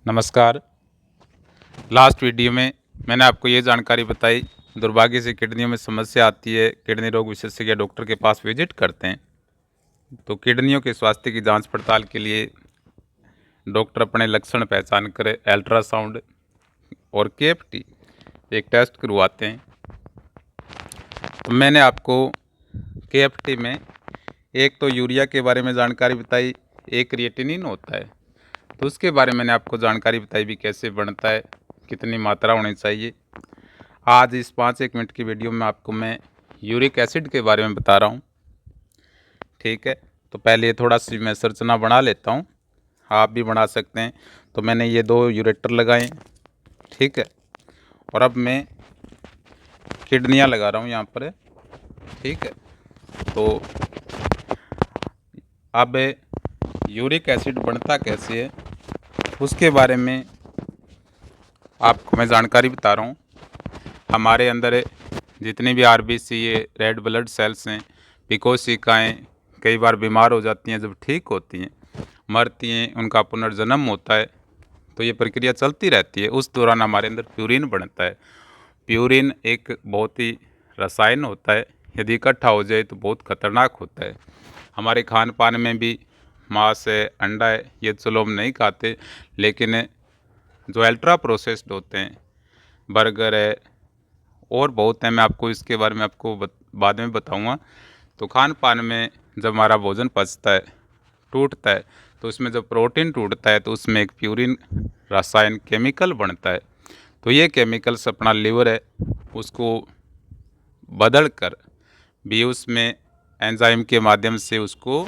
नमस्कार। Last video में मैंने आपको ये जानकारी बताई, दुर्भाग्य से किडनियों में समस्या आती है, किडनी रोग विशेषज्ञ डॉक्टर के पास विजिट करते हैं। तो किडनियों के स्वास्थ्य की जांच पड़ताल के लिए डॉक्टर अपने लक्षण पहचान कर अल्ट्रासाउंड और केएफटी एक टेस्ट करवाते हैं। तो मैंने आपको केएफटी में एक तो यूरिया के बारे में जानकारी बताई, एक क्रिएटिनिन होता है, तो उसके बारे में मैंने आपको जानकारी बताई भी कैसे बनता है, कितनी मात्रा होनी चाहिए। आज इस 5-1 मिनट की वीडियो में आपको मैं यूरिक एसिड के बारे में बता रहा हूँ। ठीक है, तो पहले ये थोड़ा सी मैं संरचना बना लेता हूँ, आप भी बना सकते हैं। तो मैंने ये 2 यूरेटर लगाए, ठीक है, और अब मैं किडनियाँ लगा रहा हूँ यहाँ पर, ठीक है। तो अब यूरिक एसिड बनता कैसे है उसके बारे में आपको मैं जानकारी बता रहा हूँ। हमारे अंदर जितनी भी आरबीसी है, रेड ब्लड सेल्स हैं, पिकोसिकाएँ कई बार बीमार हो जाती हैं, जब ठीक होती हैं, मरती हैं, उनका पुनर्जन्म होता है, तो ये प्रक्रिया चलती रहती है। उस दौरान हमारे अंदर प्यूरिन बनता है। प्यूरिन एक बहुत ही रसायन होता है, यदि इकट्ठा हो जाए तो बहुत खतरनाक होता है। हमारे खान पान में भी मांस है, अंडा है, ये चलो हम नहीं खाते, लेकिन जो अल्ट्रा प्रोसेस्ड होते हैं, बर्गर है और बहुत हैं, मैं आपको इसके बारे में आपको बाद में बताऊंगा। तो खान पान में जब हमारा भोजन पचता है, टूटता है, तो उसमें जब प्रोटीन टूटता है तो उसमें एक प्यूरिन रसायन केमिकल बनता है। तो ये केमिकल्स अपना लीवर है उसको बदल कर भी उसमें एंजाइम के माध्यम से उसको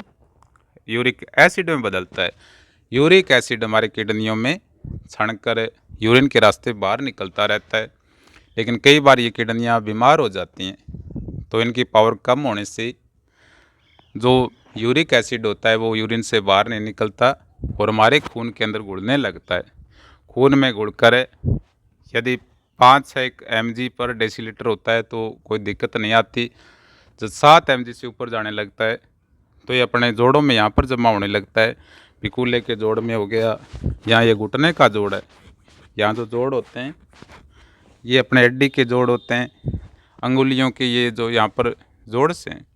यूरिक एसिड में बदलता है। यूरिक एसिड हमारे किडनियों में छड़कर यूरिन के रास्ते बाहर निकलता रहता है, लेकिन कई बार ये किडनियाँ बीमार हो जाती हैं, तो इनकी पावर कम होने से जो यूरिक एसिड होता है वो यूरिन से बाहर नहीं निकलता और हमारे खून के अंदर घुलने लगता है। खून में घुलकर यदि 5-6 mg पर डेसीलीटर होता है तो कोई दिक्कत नहीं आती। जब 7 mg से ऊपर जाने लगता है तो ये अपने जोड़ों में यहाँ पर जमा होने लगता है। पिकूले के जोड़ में हो गया, यहाँ ये घुटने का जोड़ है, यहाँ जो जोड़ होते हैं ये अपने हड्डी के जोड़ होते हैं, अंगुलियों के ये जो यहाँ पर जोड़ से हैं,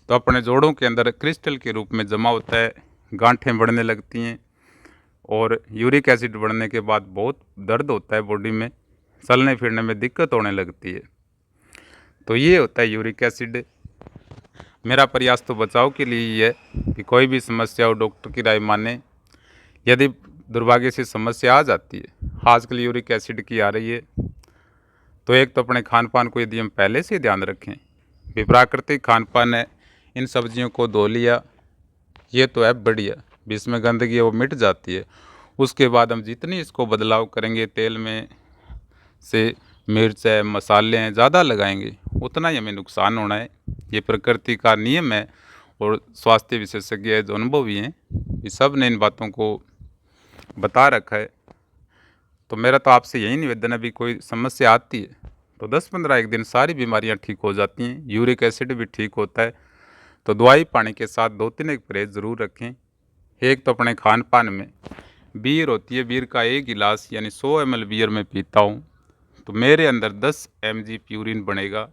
तो अपने जोड़ों के अंदर क्रिस्टल के रूप में जमा होता है, गांठें बढ़ने लगती हैं और यूरिक एसिड बढ़ने के बाद बहुत दर्द होता है बॉडी में, चलने फिरने में दिक्कत होने लगती है। तो ये होता है यूरिक एसिड। मेरा प्रयास तो बचाव के लिए ही है कि कोई भी समस्या हो डॉक्टर की राय माने। यदि दुर्भाग्य से समस्या आ जाती है, आजकल यूरिक एसिड की आ रही है, तो एक तो अपने खान पान को यदि हम पहले से ध्यान रखें, विप्राकृतिक खान पान है, इन सब्जियों को धो लिया, ये तो है बढ़िया, भी इसमें गंदगी है वो मिट जाती है। उसके बाद हम जितनी इसको बदलाव करेंगे, तेल में से मिर्च है, मसाले हैं ज़्यादा लगाएंगे, उतना ही हमें नुकसान होना है। ये प्रकृति का नियम है और स्वास्थ्य विशेषज्ञ है जो अनुभवी हैं, ये सब ने इन बातों को बता रखा है। तो मेरा तो आपसे यही निवेदन है, भी कोई समस्या आती है तो 10-15 एक दिन सारी बीमारियां ठीक हो जाती हैं, यूरिक एसिड भी ठीक होता है। तो दवाई पानी के साथ 2-3 एक परहेज ज़रूर रखें। एक तो अपने खान पान में बीयर होती है, बीयर का एक गिलास यानी 100 ml बीयर में पीता हूँ तो मेरे अंदर 10 mg प्यूरिन बनेगा।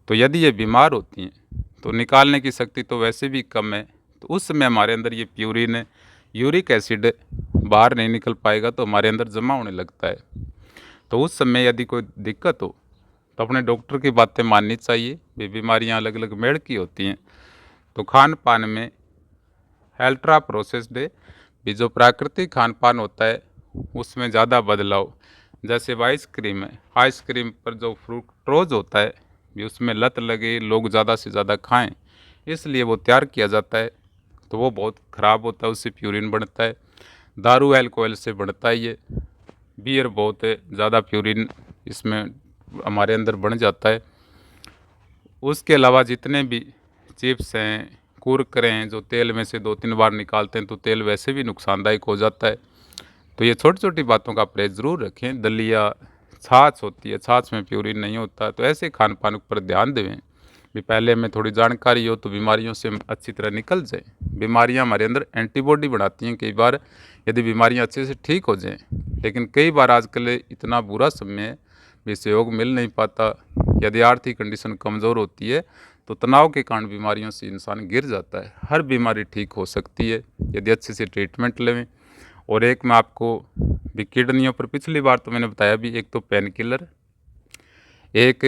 तो यदि ये बीमार होती हैं तो निकालने की शक्ति तो वैसे भी कम है, तो उस समय हमारे अंदर ये प्यूरिन यूरिक एसिड बाहर नहीं निकल पाएगा तो हमारे अंदर जमा होने लगता है। तो उस समय यदि कोई दिक्कत हो तो अपने डॉक्टर की बातें माननी चाहिए। भी बीमारियां अलग अलग मेड़ की होती हैं, तो खान पान में अल्ट्रा प्रोसेस्ड भी जो प्राकृतिक खान पान होता है उसमें ज़्यादा बदलाव, जैसे आइसक्रीम है, आइसक्रीम पर जो फ्रूक्टोज होता है भी उसमें लत लगे, लोग ज़्यादा से ज़्यादा खाएं, इसलिए वो तैयार किया जाता है, तो वो बहुत ख़राब होता है, उससे प्यूरिन बढ़ता है। दारू अल्कोहल से बढ़ता है ये, बियर बहुत ज़्यादा प्यूरिन इसमें हमारे अंदर बढ़ जाता है। उसके अलावा जितने भी चिप्स हैं, कुरकुरे हैं, जो तेल में से 2-3 बार निकालते हैं तो तेल वैसे भी नुकसानदायक हो जाता है। तो ये छोटी छोटी बातों का परहेज ज़रूर रखें। दलिया, छाछ होती है, छाछ में प्यूरिन नहीं होता, तो ऐसे खान पान पर ध्यान दें भी पहले हमें थोड़ी जानकारी हो तो बीमारियों से हम अच्छी तरह निकल जाएं। बीमारियां हमारे अंदर एंटीबॉडी बनाती हैं कई बार, यदि बीमारियां अच्छे से ठीक हो जाएं। लेकिन कई बार आजकल इतना बुरा समय है, भी सहयोग मिल नहीं पाता, यदि आर्थिक कंडीशन कमज़ोर होती है तो तनाव के कारण बीमारियों से इंसान गिर जाता है। हर बीमारी ठीक हो सकती है यदि अच्छे से ट्रीटमेंट लें। और एक मैं आपको भी किडनियों पर पिछली बार तो मैंने बताया भी, एक तो पेन किलर, एक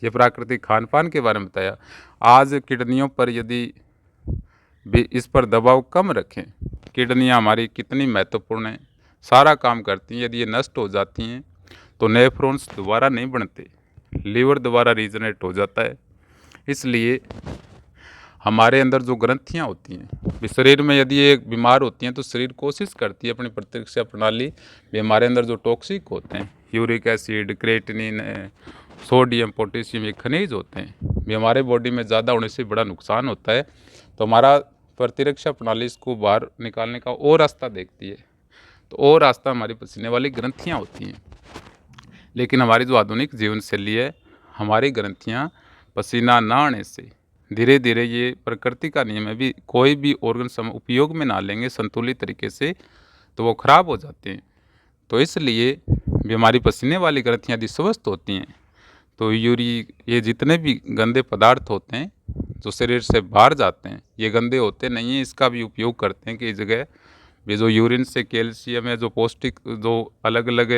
ये प्राकृतिक खान पान के बारे में बताया। आज किडनियों पर यदि भी इस पर दबाव कम रखें, किडनियाँ हमारी कितनी महत्वपूर्ण हैं, सारा काम करती हैं। यदि ये नष्ट हो जाती हैं तो नेफ्रॉन्स दोबारा नहीं बनते, लीवर दोबारा रीजनरेट हो जाता है। इसलिए हमारे अंदर जो ग्रंथियाँ होती हैं शरीर में, यदि ये बीमार होती हैं तो शरीर कोशिश करती है अपनी प्रतिरक्षा प्रणाली भी हमारे अंदर जो टॉक्सिक होते हैं, uric acid, creatinine, sodium, potassium, ये खनिज होते हैं भी हमारे बॉडी में ज़्यादा होने से बड़ा नुकसान होता है। तो हमारा प्रतिरक्षा प्रणाली इसको बाहर निकालने का और रास्ता देखती है, तो और रास्ता हमारी पसीने वाली ग्रंथियाँ होती हैं। लेकिन हमारी जो आधुनिक जीवन शैली है, हमारी ग्रंथियाँ पसीना ना आने से धीरे धीरे, ये प्रकृति का नियम है भी, कोई भी ऑर्गन उपयोग में ना लेंगे संतुलित तरीके से तो वो खराब हो जाते हैं। तो इसलिए भी हमारी पसीने वाली ग्रंथियाँ यदि स्वस्थ होती हैं तो ये जितने भी गंदे पदार्थ होते हैं जो शरीर से बाहर जाते हैं, ये गंदे होते नहीं हैं, इसका भी उपयोग करते हैं कि इस जगह ये जो यूरिन से कैल्शियम है, जो पौष्टिक जो अलग अलग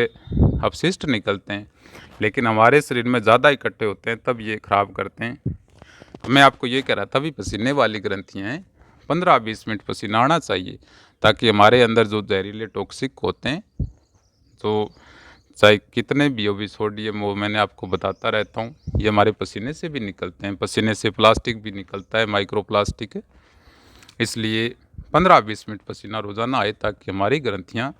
अपशिष्ट निकलते हैं, लेकिन हमारे शरीर में ज़्यादा इकट्ठे होते हैं तब ये खराब करते हैं। मैं आपको ये कह रहा था भी पसीने वाली ग्रंथियाँ हैं, 15-20 मिनट पसीना आना चाहिए ताकि हमारे अंदर जो जहरीले टॉक्सिक होते हैं, तो चाहे कितने भी हो भी, सोडियम वो मैंने आपको बताता रहता हूँ, ये हमारे पसीने से भी निकलते हैं। पसीने से प्लास्टिक भी निकलता है, माइक्रो प्लास्टिक है। इसलिए 15-20 मिनट पसीना रोज़ाना आए ताकि हमारी ग्रंथियाँ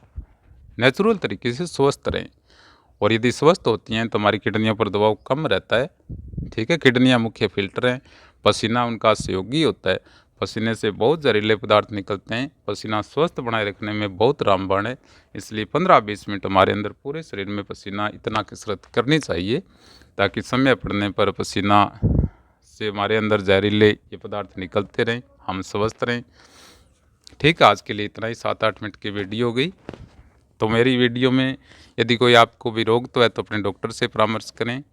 नेचुरल तरीके से स्वस्थ रहें। और यदि स्वस्थ होती हैं तो हमारी किडनियों पर दबाव कम रहता है। ठीक है, किडनियाँ मुख्य फिल्टर हैं, पसीना उनका सहयोगी होता है। पसीने से बहुत जहरीले पदार्थ निकलते हैं। पसीना स्वस्थ बनाए रखने में बहुत रामबाण है। इसलिए 15-20 मिनट हमारे अंदर पूरे शरीर में पसीना इतना कसरत करनी चाहिए ताकि समय पड़ने पर पसीना से हमारे अंदर जहरीले ये पदार्थ निकलते रहें, हम स्वस्थ रहें। ठीक है, आज के लिए इतना ही। 7-8 मिनट की वीडियो हो गई। तो मेरी वीडियो में यदि कोई आपको भी रोग तो है तो अपने डॉक्टर से परामर्श करें।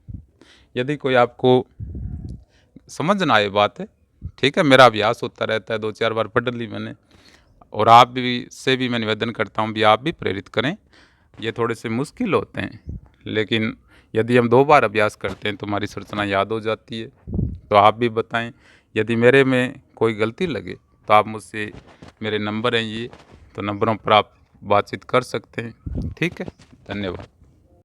यदि कोई आपको समझ ना आए बात है, ठीक है, मेरा अभ्यास होता रहता है, 2-4 बार पढ़ ली मैंने। और आप भी से भी मैं निवेदन करता हूँ भी आप भी प्रेरित करें। ये थोड़े से मुश्किल होते हैं, लेकिन यदि हम 2 बार अभ्यास करते हैं तो हमारी संरचना याद हो जाती है। तो आप भी बताएं, यदि मेरे में कोई गलती लगे तो आप मुझसे, मेरे नंबर हैं ये, तो नंबरों पर आप बातचीत कर सकते हैं। ठीक है, धन्यवाद।